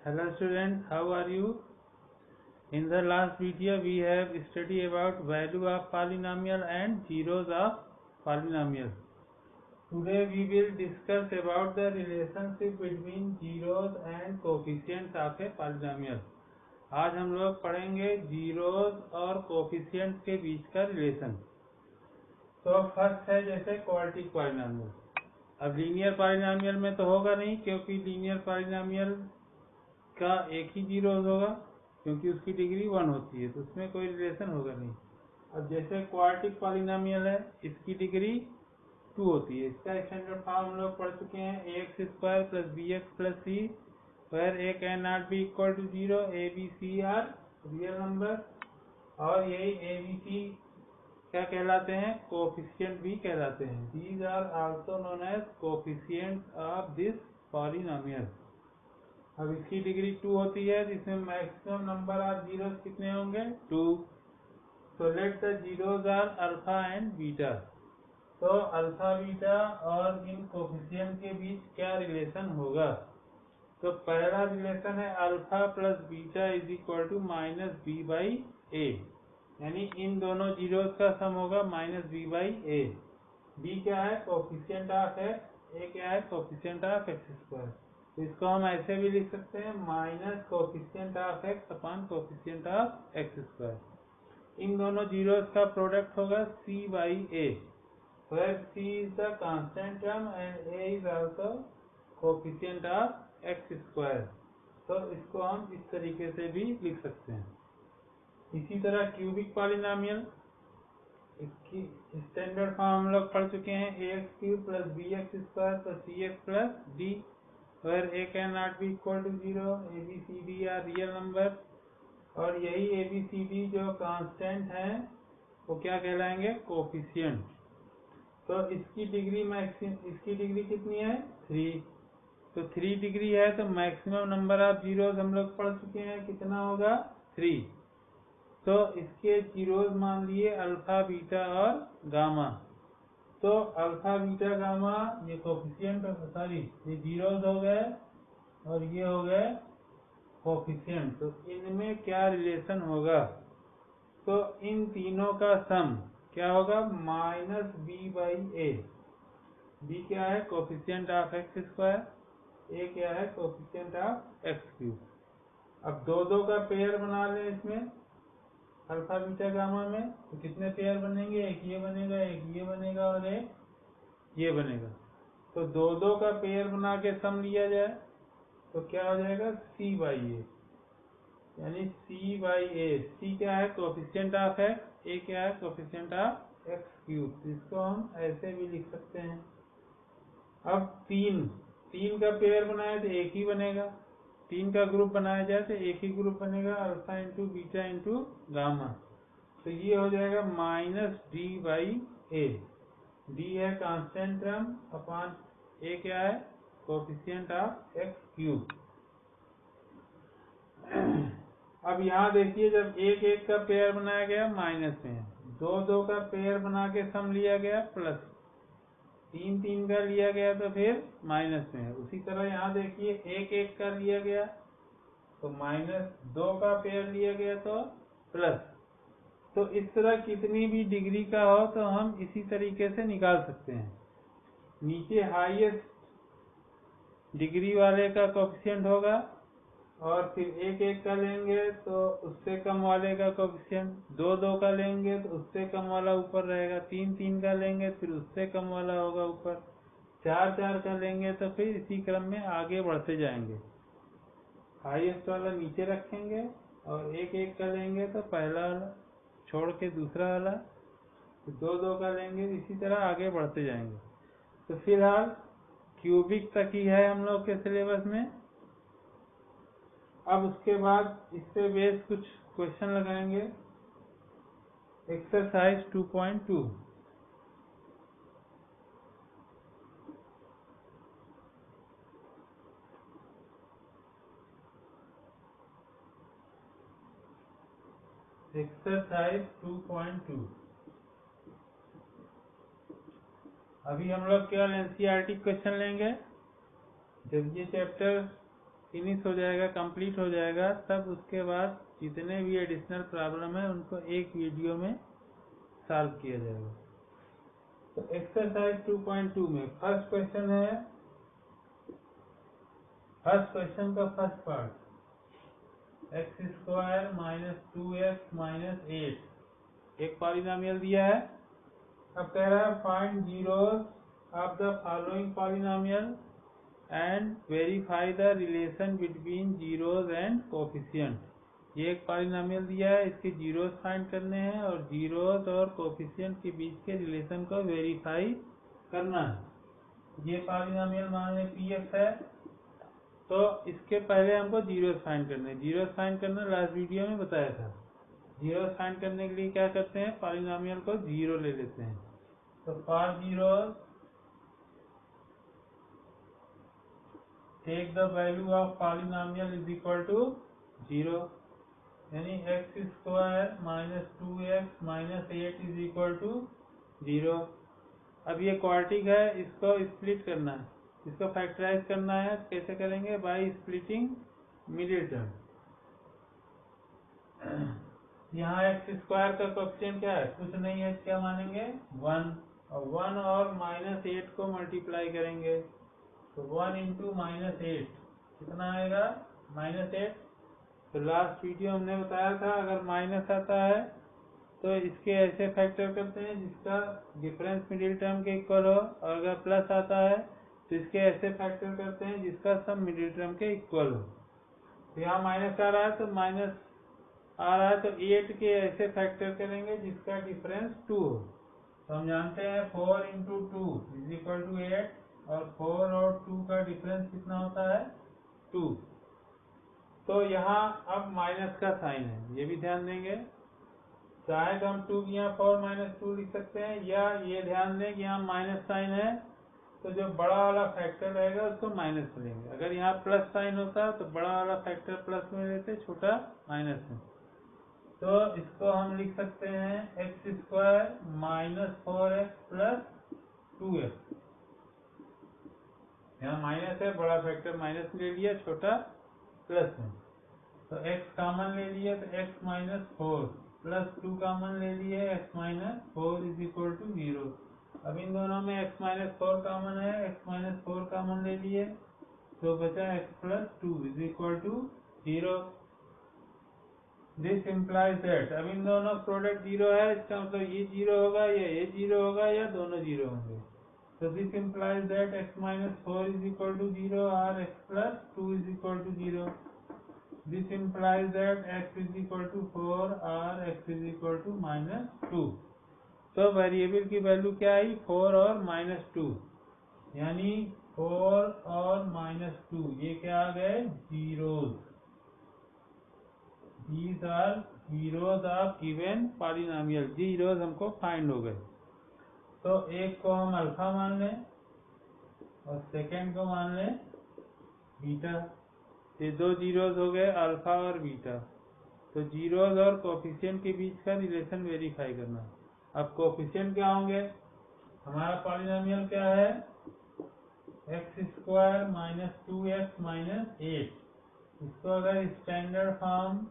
Hello students, how are you? In the last video we have studied about value of polynomial and zeros of polynomial. Today we will discuss about the relationship between zeros and coefficients of a polynomial. आज हम लोग पढ़ेंगे zeros और coefficient के बीच का relation. तो first है जैसे क्वाड्रेटिक पॉलिनोमियल। अब लीनियर पॉलिनोमियल में तो होगा नहीं, क्योंकि लीनियर पॉलिनोमियल का एक ही जीरोस होगा, क्योंकि उसकी डिग्री 1 होती है, तो उसमें कोई रिलेशन होगा नहीं। अब जैसे क्वाड्रेटिक पॉलिनोमियल है, इसकी डिग्री 2 होती है। इसका स्टैंडर्ड फॉर्म हम लोग पढ़ चुके हैं, ax square plus B X plus C, where a can not be equal to 0, a b c are real number, और यही a b c क्या कहलाते हैं? कोफिशिएंट भी कहलाते हैं। These are also known as coefficient of this polynomial. अब इसकी डिग्री 2 होती है, जिसमें मैक्सिमम नंबर ऑफ जीरोस कितने होंगे? 2। So let the zeros are alpha and beta. तो अल्फा बीटा और इन कोफिशिएंट के बीच क्या रिलेशन होगा? तो पहला रिलेशन है alpha plus beta is equal to minus B by a, यानी इन दोनों जीरोस का सम होगा minus B by A. B क्या है? कोफिशिएंट ऑफ एक्स, ए क्या है? Coefficient of x square. तो इसको हम ऐसे भी लिख सकते हैं, minus coefficient of x upon coefficient of x square. इन दोनों जीरोस का प्रोडक्ट होगा c by a, where c is the constant term and a is also coefficient of x square। तो इसको हम इस तरीके से भी लिख सकते हैं। इसी तरह क्यूबिक पॉलिनोमियल, इसकी स्टैंडर्ड फॉर्म हम लोग पढ़ चुके हैं, ax cube plus B X square plus C X plus D, where a can not be equal to 0, a b c d are real number, और यही a b c d जो constant हैं वो क्या कहलाएंगे? कोफिशिएंट। तो इसकी degree कितनी है? 3। तो 3 डिग्री है, तो मैक्सिमम नंबर ऑफ जीरोस हम लोग पढ़ चुके हैं, कितना होगा? 3। तो इसके जीरोस मान लिए अल्फा बीटा और गामा। तो अल्फा बीटा गामा ये कोफिशिएंट, सॉरी ये जीरोस हो गए और ये हो गए कोफिशिएंट। तो इनमें क्या रिलेशन होगा? तो इन तीनों का सम क्या होगा? Minus B by A. B क्या है? Coefficient of x square, A क्या है? Coefficient of X cube. अब दो दो का पेयर बना लें इसमें अल्फा बीटा गामा में, तो कितने पेयर बनेंगे? एक ये बनेगा, एक ये बनेगा और एक ये बनेगा। तो दो दो का पेयर बना के सम लिया जाए तो क्या हो जाएगा? सी बाई ए, यानी सी बाई ए। सी क्या है? कोफिशिएंट ऑफ एक्स, ए क्या है? Coefficient of X cube. इसको हम ऐसे भी लिख सकते हैं। अब तीन का पेयर बनाए तो एक ही बनेगा, 3 का ग्रुप बनाया जाए तो एक ही ग्रुप बनेगा, alpha into beta into gamma. तो ये हो जाएगा minus D by A. D है कांस्टेंट टर्म अपॉन ए क्या है? Coefficient of X cube. अब यहाँ देखिए, जब एक एक का पेयर बनाया गया माइनस में, दो दो का पेयर बना के सम लिया गया प्लस, तीन तीन का लिया गया तो फिर माइनस में है। उसी तरह यहाँ देखिए, एक एक का लिया गया तो माइनस, दो का पेयर लिया गया तो प्लस। तो इस तरह कितनी भी डिग्री का हो तो हम इसी तरीके से निकाल सकते हैं। नीचे हाईएस्ट डिग्री वाले का कोफिशिएंट होगा, और फिर एक एक का लेंगे तो उससे कम वाले का कोफिशिएंट, दो दो का लेंगे तो उससे कम वाला ऊपर रहेगा, तीन तीन का लेंगे फिर उससे कम वाला होगा ऊपर, चार चार का लेंगे तो फिर इसी क्रम में आगे बढ़ते जाएंगे। हाईएस्ट वाला नीचे रखेंगे और एक एक का लेंगे तो पहला वाला छोड़ के दूसरा वाला, फिर दो दो का लेंगे, इसी तरह आगे बढ़ते जाएंगे। तो फिलहाल क्यूबिक तक ही है हम लोग के सिलेबस में। अब उसके बाद इस पे बेस कुछ क्वेश्चन लगाएंगे। एक्सरसाइज 2.2। एक्सरसाइज 2.2। अभी हम लोग केवल एनसीईआरटी क्वेश्चन लेंगे। जब ये चैप्टर फिनिश हो जाएगा, कंप्लीट हो जाएगा, तब उसके बाद जितने भी एडिशनल प्रॉब्लम है उनको एक वीडियो में सॉल्व किया जाएगा। तो एक्सरसाइज 2.2 में फर्स्ट क्वेश्चन है, फर्स्ट क्वेश्चन का first part, x² minus 2x minus 8 एक पॉलिनोमियल दिया है। अब कह रहा है find zeros of the following polynomial and verify the relation between zeros and coefficient. ये एक पॉलिनोमियल दिया है, इसके जीरोस फाइंड करने हैं और जीरोस और कोफिशिएंट के बीच के रिलेशन को वेरीफाई करना है। ये पॉलिनोमियल मान लें px है, तो इसके पहले हमको जीरोस फाइंड करने हैं। जीरोस फाइंड करना लास्ट वीडियो में बताया था। जीरोस फाइंड करने के लिए क्या करते हैं, पॉलिनोमियल को जीरो ले लेते हैं। तो for zeros take the value of polynomial is equal to 0, यानी x² minus 2x minus 8 is equal to 0। अब ये क्वाड्रेटिक है, इसको स्प्लिट करना है, इसको फैक्टराइज करना है। कैसे करेंगे, बाय स्प्लिटिंग मिडिल टर्म। यहाँ x² का कोएफिशिएंट क्या है, कुछ नहीं है, क्या मानेंगे 1, और 1 और माइनस 8 को मल्टीप्लाई करेंगे, तो 1 इंटू माइनस 8 कितना आएगा, माइनस 8। तो लास्ट वीडियो हमने बताया था अगर माइनस आता है तो इसके ऐसे फैक्टर करते हैं जिसका डिफरेंस मिडिल टर्म के इक्वल हो, और अगर प्लस आता है तो इसके ऐसे फैक्टर करते हैं जिसका सम मिडिल टर्म के इक्वल हो। तो यहाँ माइनस आ रहा है तो माइनस आ रहा है तो 8 के ऐसे फैक्टर करेंगे जिसका डिफरेंस 2 हो। तो हम जानते हैं 4 इंटू 2 इज इक्वल टू 8, और 4 और 2 का डिफरेंस कितना होता है, 2। तो यहाँ अब माइनस का साइन है, ये भी ध्यान देंगे। चाहे तो हम 2 की यहाँ 4 माइनस 2 लिख सकते हैं, या ये ध्यान दें कि यहाँ माइनस साइन है तो जो बड़ा वाला फैक्टर रहेगा उसको माइनस में लेंगे। अगर यहाँ प्लस साइन होता तो बड़ा वाला फैक्टर प्लस में लेते, छोटा माइनस में। तो इसको हम लिख सकते हैं x² minus 4x plus 2x। यहाँ माइनस है, बड़ा फैक्टर माइनस में ले लिया, छोटा प्लस में। तो x कॉमन ले लिए तो x माइनस 4 प्लस 2 कॉमन ले लिए, x minus 4 is equal to 0। अब इन दोनों में x माइनस 4 कॉमन है, x माइनस 4 कॉमन ले लिए, तो बचा x plus 2 is equal to 0। This implies that, अब इन दोनों प्रोडक्ट 0 है, इसका मतलब ये 0 होगा या ये 0 होगा या दोनों 0 होंगे। तो this implies that x minus 4 is equal to 0 और x plus 2 is equal to 0। This implies that x is equal to 4 or x is equal to minus 2। तो वेरिएबल की वैल्यू क्या आई, 4 और माइनस 2, यानी 4 और माइनस 2 ये क्या आ गए, zeros. These are zeros of given polynomial, zeros हमको फाइंड हो गए। तो एक को हम अल्फा मान लें और सेकेंड को मान लें बीटा। ये दो जीरोस हो गए, अल्फा और बीटा। तो जीरोस और कोफिशिएंट के बीच का रिलेशन वेरीफाई करना। अब कोफिशिएंट क्या होंगे, हमारा पॉलिनोमियल क्या है, x² माइनस 2x माइनस 8। इसको अगर standard form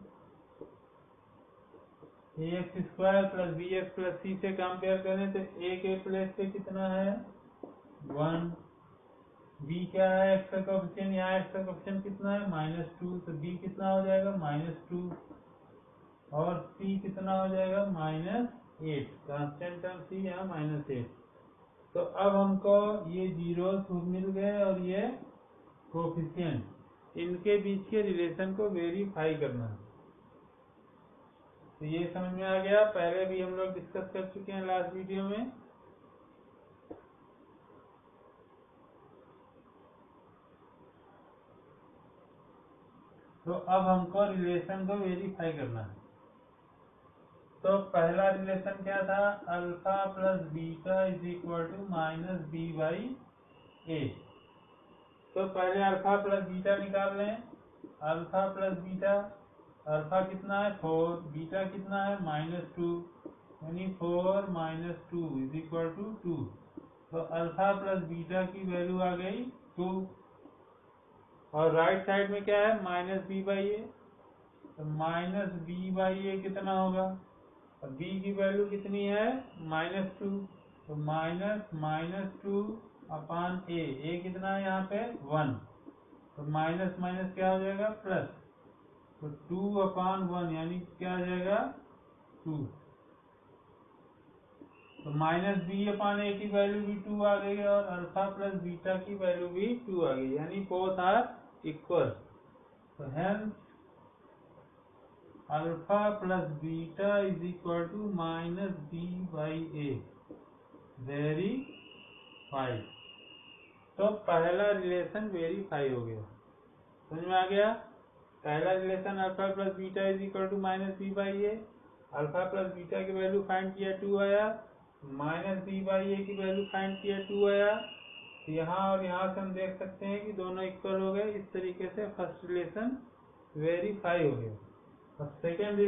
ax² plus bx plus c से कंपेयर करें तो a के प्लेस पे कितना है, 1। b क्या है, x का कोएफिशिएंट, यहाँ x का कोएफिशिएंट कितना है, माइनस 2, तो b कितना हो जाएगा, माइनस 2, और c कितना हो जाएगा, माइनस 8। कांस्टेंट टर्म c यहाँ माइनस 8। तो अब हमको ये जीरोस मिल गए और ये कोएफिशिएंट, इनके बीच के रिलेशन को वेरीफाई करना। तो ये समझ में आ गया, पहले भी हम लोग डिस्कस कर चुके हैं लास्ट वीडियो में। तो अब हमको रिलेशन को वेरीफाई करना है। तो पहला रिलेशन क्या था, alpha plus beta is equal to minus B by a. तो पहले अल्फा प्लस बीटा निकाल लें। अल्फा प्लस बीटा, अल्फा कितना है 4, बीटा कितना है माइनस 2, यानी 4 माइनस 2 इज इक्वल टू 2। तो अल्फा प्लस बीटा की वैल्यू आ गई 2। और राइट साइड में क्या है, माइनस बी बाई ए। तो माइनस बी बाई ए कितना होगा, बी की वैल्यू कितनी है, -2। तो -2 अपान ए कितना है यहाँ पे 1। तो माइनस माइनस क्या हो जाएगा, प्लस। तो 2 अपान 1 यानी क्या आ जाएगा 2। तो माइनस बी अपान ए की वैल्यू भी 2 आ गई और अल्फा प्लस बीटा की वैल्यू भी 2 आ गई, यानी बोथ आर इक्वल। तो hence alpha plus beta is equal to minus B by A, verify. तो पहला रिलेशन वेरीफाई हो गया, समझ में आ गया। पहला relation alpha plus beta is equal to minus B by A, alpha plus beta की वैल्यू फाइंड किया 2 आया, माइनस बी बाई ए की वैल्यू फाइंड किया 2 आया। तो यहाँ और यहाँ से हम देख सकते हैं कि दोनों इक्वल हो गए। इस तरीके से फर्स्ट रिलेशन वेरीफाई हो गया। और सेकेंड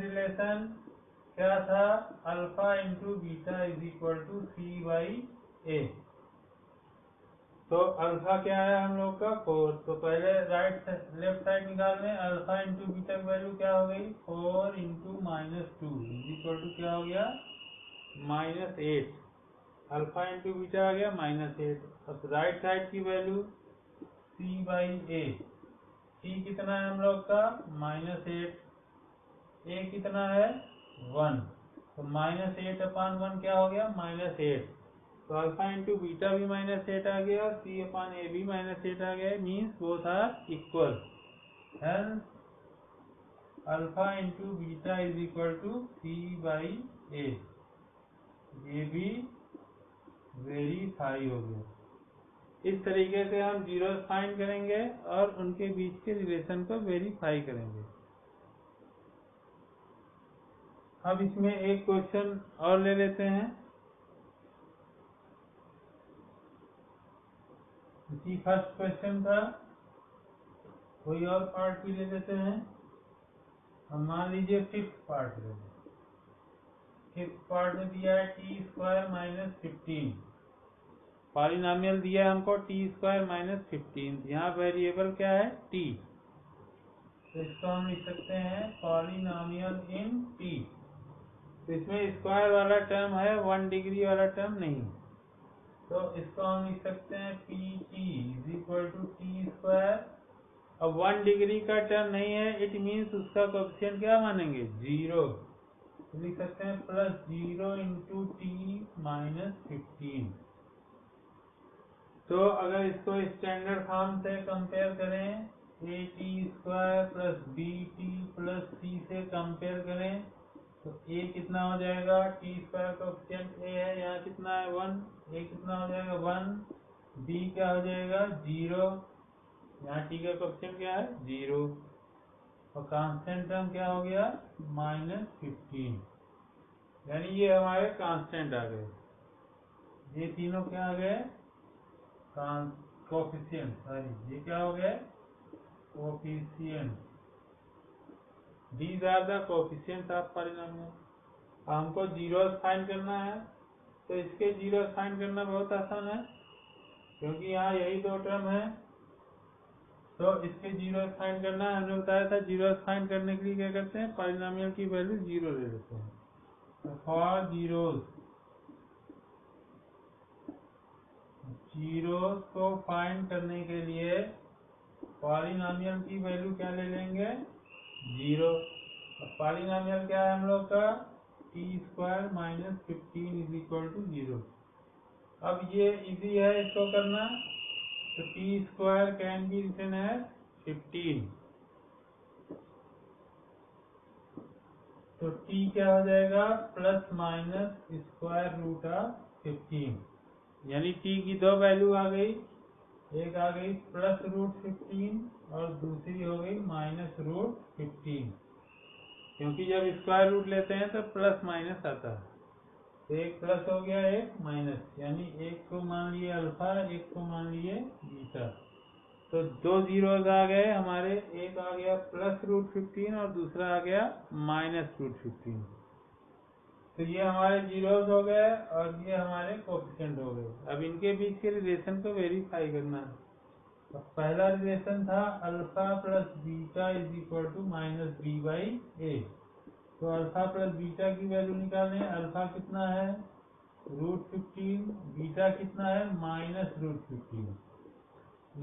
रिलेशन, क्या था, alpha into beta is equal to c by a. तो अल्फा क्या आया हम लोग का 4। तो पहले लेफ्ट साइड निकाल रहे हैं, अल्फा इंटू बीटा की वैल्यू क्या हो गई 4 इंटू -2 इज इक्वल टू क्या हो गया -8। अल्फा इंटू बीटा आ गया -8। अब राइट साइड की वैल्यू सी बाई ए, सी कितना है हम लोग का -8, ए कितना है 1। तो -8 अपान 1 क्या हो गया -8। तो अल्फा इंटू बीटा भी -8 आ गया और सी अपान ए भी -8 आ गया, means both are equal. Hence alpha into beta is equal to c by a, ये भी वेरीफाई हो गया। इस तरीके से हम जीरोस फाइंड करेंगे और उनके बीच के रिलेशन को वेरीफाई करेंगे। अब इसमें एक क्वेश्चन और ले लेते हैं, इसी फर्स्ट क्वेश्चन का कोई और पार्ट भी ले लेते हैं। हम मान लीजिए फिफ्थ पार्ट ले लें। फिफ्थ पार्ट में दिया है t² - 15, पॉलिनॉमियल दिया है हमको t² - 15। यहाँ वेरिएबल क्या है t, तो इसको हम लिख सकते हैं पॉलिनॉमियल इन t। तो इसमें स्क्वायर वाला टर्म है, 1 डिग्री वाला टर्म नहीं, तो इसको हम लिख सकते हैं pt is equal to t²। अब 1 डिग्री का टर्म नहीं है, इट मीन्स उसका कोएफिशिएंट क्या मानेंगे 0, तो लिख सकते हैं +0 इंटू t - 15। तो अगर इसको स्टैंडर्ड फॉर्म से कंपेयर करें, at² plus bt plus c से कंपेयर करें, तो a कितना हो जाएगा, t² कोएफिशिएंट a है, यहाँ कितना है 1, a कितना हो जाएगा 1, b क्या हो जाएगा 0, यहाँ t का कोएफिशिएंट क्या है 0, और कांस्टेंट टर्म क्या हो गया -15। यानी ये हमारे कांस्टेंट आ गए, ये तीनों क्या आ गए कोएफिशिएंट, सॉरी ये क्या हो गए coefficient. These are the coefficients of polynomial. हमको जीरोस फाइंड करना है, तो इसके जीरोस फाइंड करना बहुत आसान है, क्योंकि यहाँ यही दो टर्म है। तो इसके जीरोस फाइंड करना है, हमने बताया था जीरोस फाइंड करने के लिए क्या करते हैं, पॉलिनोमियल की वैल्यू 0 ले लेते हैं। तो फॉर जीरोस को फाइंड करने के लिए पॉलिनोमियल की वैल्यू क्या ले लेंगे 0। पॉलिनोमियल क्या है हम लोग का t² - 15 इज इक्वल टू 0। अब ये इजी है इसको करना, तो t² can be written as 15। तो t क्या हो जाएगा ±√15, यानी t की दो वैल्यू आ गई, एक आ गई +√15 और दूसरी हो गई -√15, क्योंकि जब स्क्वायर रूट लेते हैं तो प्लस माइनस आता है। तो एक प्लस हो गया एक माइनस, यानी एक को मान लिए अल्फा, एक को मान लिए बीटा। तो दो जीरोज आ गए हमारे, एक आ गया +√15 और दूसरा आ गया -√15। तो ये हमारे जीरोस हो गए और ये हमारे कोफिशिएंट हो गए। अब इनके बीच के रिलेशन को वेरीफाई करना है। तो पहला रिलेशन था alpha plus beta is equal to minus B by a. तो अल्फा प्लस बीटा की वैल्यू निकालें। अल्फा कितना है √15, बीटा कितना है -√15।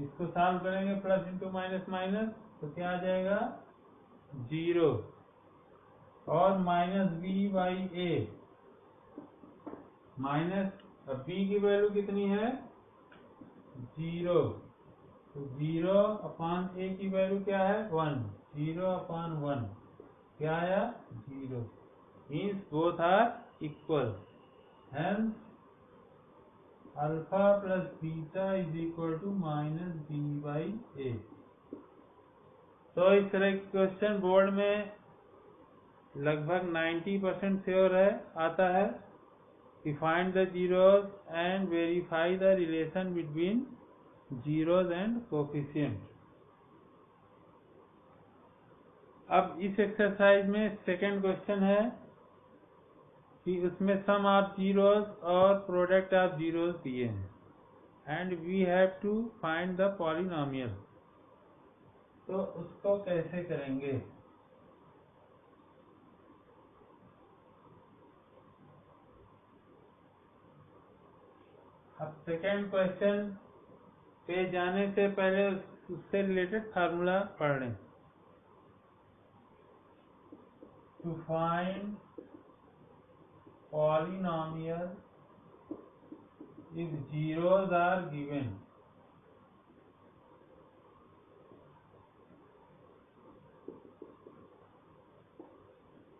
इसको सॉल्व करेंगे प्लस इंटू माइनस माइनस, तो क्या आ जाएगा 0 और minus B by A minus B की वैल्यू कितनी है 0, तो 0 अपान ए की वैल्यू क्या है 1, 0 अपान 1 क्या आया 0, means both are equal, hence alpha plus beta is equal to minus B by a. तो इस तरह के क्वेश्चन बोर्ड में लगभग 90% श्योर है आता है कि find the zeros and verify the relation between zeros and coefficient. अब इस एक्सरसाइज में सेकंड क्वेश्चन है कि उसमें सम ऑफ जीरोस और प्रोडक्ट ऑफ जीरोस दिए हैं and we have to find the polynomial. तो उसको कैसे करेंगे। अब सेकंड क्वेश्चन पे जाने से पहले उससे रिलेटेड फार्मूला पढ़ लें। To find polynomial if zeros are given,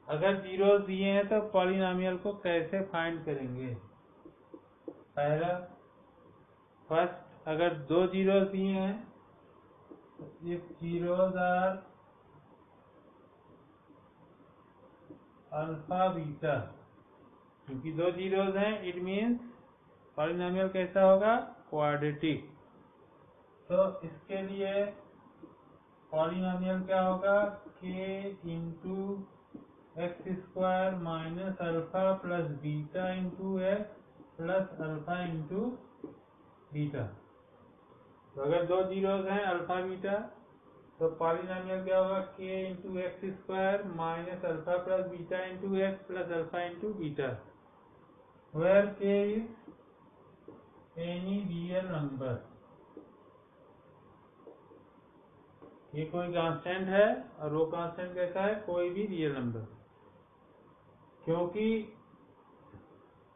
अगर जीरोस दिए हैं तो पॉलिनोमियल को कैसे फाइंड करेंगे। पहला फर्स्ट, अगर दो जीरोस दिए हैं तो if zeros are alpha beta, क्योंकि दो जीरोस हैं इट मीन्स पॉलिनोमियल कैसा होगा क्वाड्रेटिक। तो इसके लिए पॉलिनोमियल क्या होगा k into X square minus alpha plus beta into X plus alpha into beta. तो अगर दो जीरोस हैं अल्फा बीटा तो पॉलिनोमियल क्या होगा k into X square minus alpha plus beta into X plus alpha into beta, where k is any real number. ये कोई constant है और वो कांस्टेंट कैसा है कोई भी रियल नंबर, क्योंकि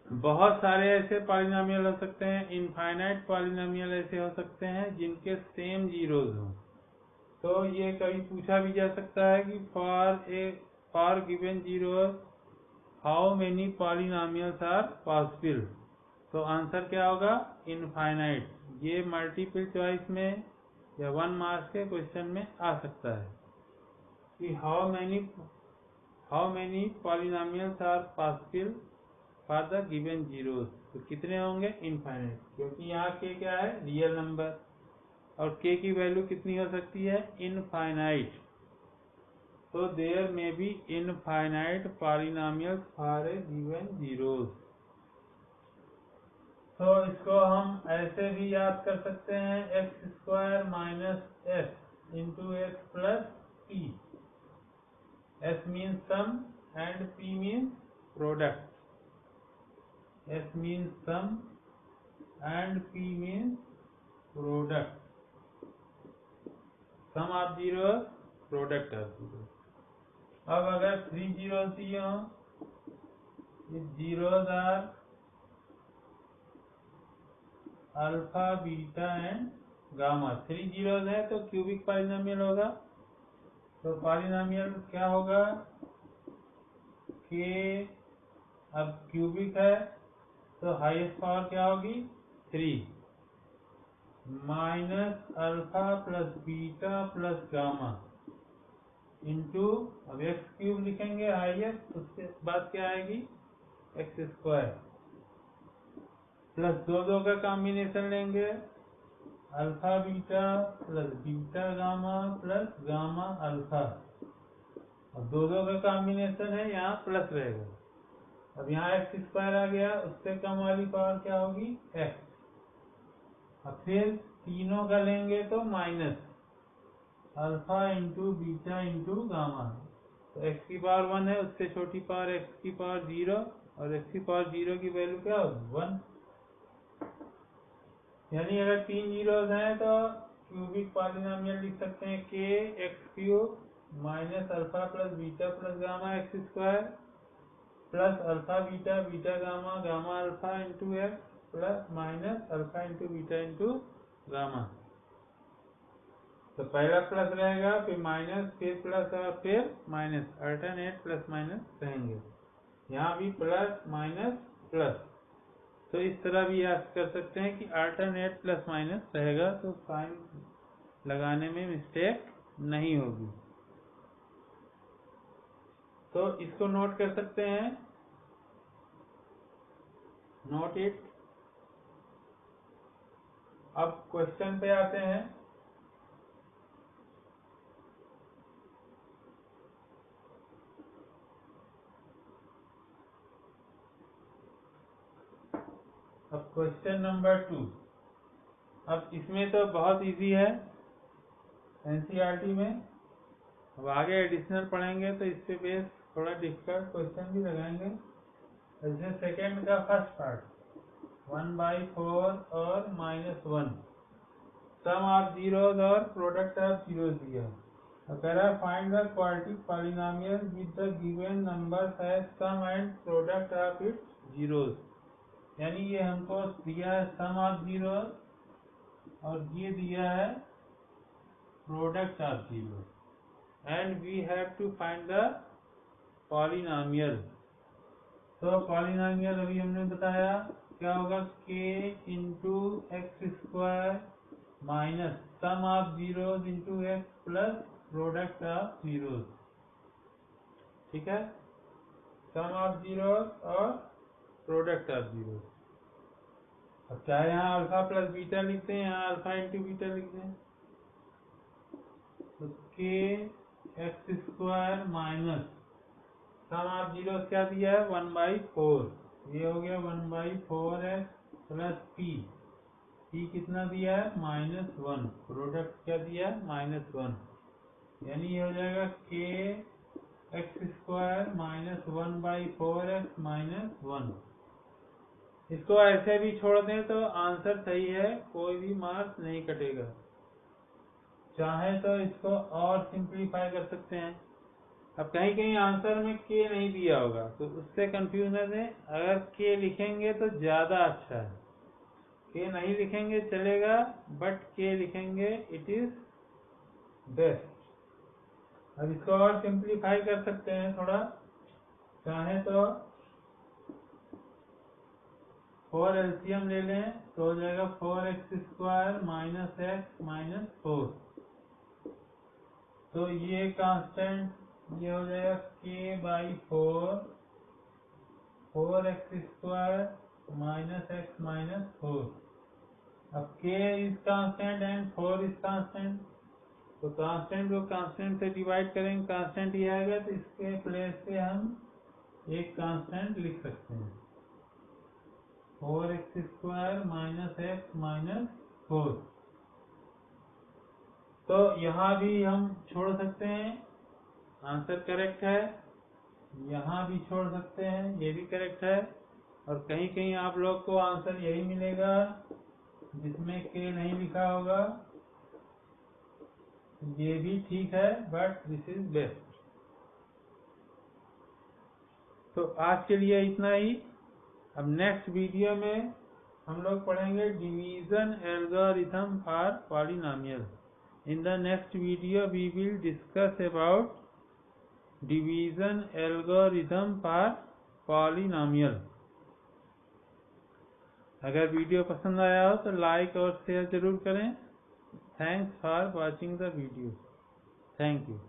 बहुत सारे ऐसे पॉलिनोमियल हो सकते हैं, इनफाइनाइट पॉलिनोमियल ऐसे हो सकते हैं जिनके सेम जीरोस हों। तो ये कभी पूछा भी जा सकता है कि for given zeros how many polynomials are possible. तो आंसर क्या होगा इनफाइनाइट। ये मल्टीपल चॉइस में या 1 मार्क्स के क्वेश्चन में आ सकता है कि how many polynomials are possible for the given zeros. तो कितने होंगे इनफाइनाइट, क्योंकि यहाँ के क्या है रियल नंबर और के की वैल्यू कितनी हो सकती है इनफाइनाइट। तो there may be infinite polynomials for a given zeros. तो इसको हम ऐसे भी याद कर सकते हैं X square minus X into X plus P. S means sum and P means product. S means sum and P means product. Sum of zeros, product of zeros. अब अगर 3 zeros दिए हों, if zeros are alpha, beta and gamma, 3 zeros है तो cubic polynomial होगा। तो polynomial क्या होगा k, अब क्यूबिक है तो हाईएस्ट पावर क्या होगी 3 minus alpha plus beta plus gamma into, अब एक्स क्यूब लिखेंगे हाईएस्ट, उसके बाद क्या आएगी एक्स स्क्वायर प्लस दो का कॉम्बिनेशन लेंगे alpha beta plus beta gamma plus gamma alpha. अब दो का कॉम्बिनेशन है यहाँ प्लस रहेगा अब यहाँ एक्स स्क्वायर आ गया, उससे कम वाली पावर क्या होगी एक्स। अब फिर तीनों का लेंगे तो minus alpha into beta into gamma. तो एक्स की पावर 1 है, उससे छोटी पावर एक्स की पावर 0, और एक्स की पावर 0 की वैल्यू क्या होगी 1। यानी अगर 3 जीरोज हैं तो क्यूबिक पॉलिनोमियल लिख सकते हैं के x cube minus alpha plus beta plus gamma x square plus alpha beta beta gamma gamma alpha into X plus minus alpha into beta into gamma. तो पहला प्लस रहेगा, फिर माइनस, फिर प्लस और फिर माइनस, अल्टरनेट प्लस माइनस रहेंगे। यहाँ भी प्लस माइनस प्लस। तो इस तरह भी आप कर सकते हैं कि अल्टरनेट प्लस माइनस रहेगा, तो साइन लगाने में मिस्टेक नहीं होगी। तो इसको नोट कर सकते हैं, नोट इट। अब क्वेश्चन पे आते हैं। अब क्वेश्चन नंबर 2। अब इसमें तो बहुत इजी है एनसीईआरटी में। अब आगे एडिशनल पढ़ेंगे तो इस पे बेस थोड़ा डिफिकल्ट क्वेश्चन भी लगाएंगे। जैसे सेकेंड का फर्स्ट पार्ट 1/4 और -1, सम ऑफ जीरोज और प्रोडक्ट ऑफ जीरोज दिया। अगर find the quadratic polynomial with the given numbers as sum and product of its zeros. यानी ये हमको दिया है सम ऑफ जीरोज और ये दिया है product of zeros and we have to find the polynomial. तो पॉलिनोमियल अभी हमने बताया क्या होगा, k into X square minus sum of zeros into X plus product of zeros. ठीक है, सम ऑफ जीरोज और प्रोडक्ट ऑफ जीरोज। अब चाहे यहाँ अल्फा प्लस बीटा लिखते हैं, यहाँ अल्फा इंटू बीटा लिखते हैं। तो k x square minus sum of zeros क्या दिया है 1/4, ये हो गया 1/4 एक्स प्लस p कितना दिया है -1, प्रोडक्ट क्या दिया है -1। यानी ये हो जाएगा k x square minus 1/4 x minus 1। इसको ऐसे भी छोड़ दें तो आंसर सही है, कोई भी मार्क्स नहीं कटेगा। चाहे तो इसको और सिंप्लीफाई कर सकते हैं। अब कहीं कहीं आंसर में के नहीं दिया होगा तो उससे कंफ्यूज न दें। अगर के लिखेंगे तो ज़्यादा अच्छा है, के नहीं लिखेंगे चलेगा, बट के लिखेंगे इट इज बेस्ट। अब इसको और सिंप्लीफाई कर सकते हैं थोड़ा, चाहे तो 4 एलसीएम ले लें तो हो जाएगा 4x square minus x minus 4। तो ये कांस्टेंट ये हो जाएगा k/4 4x square minus x minus 4। अब k is constant and 4 is constant, तो कांस्टेंट को कांस्टेंट से डिवाइड करेंगे, कांस्टेंट ये आएगा तो इसके प्लेस पे हम एक कांस्टेंट लिख सकते हैं 4x square minus x minus 4। तो यहाँ भी हम छोड़ सकते हैं, आंसर करेक्ट है। यहाँ भी छोड़ सकते हैं, ये भी करेक्ट है। और कहीं कहीं आप लोग को आंसर यही मिलेगा जिसमें के नहीं लिखा होगा, ये भी ठीक है, बट दिस इज बेस्ट। तो आज के लिए इतना ही। अब नेक्स्ट वीडियो में हम लोग पढ़ेंगे division algorithm for polynomial. In the next video we will discuss about division algorithm for polynomial। अगर वीडियो पसंद आया हो तो लाइक और शेयर जरूर करें। Thanks for watching the video. Thank you.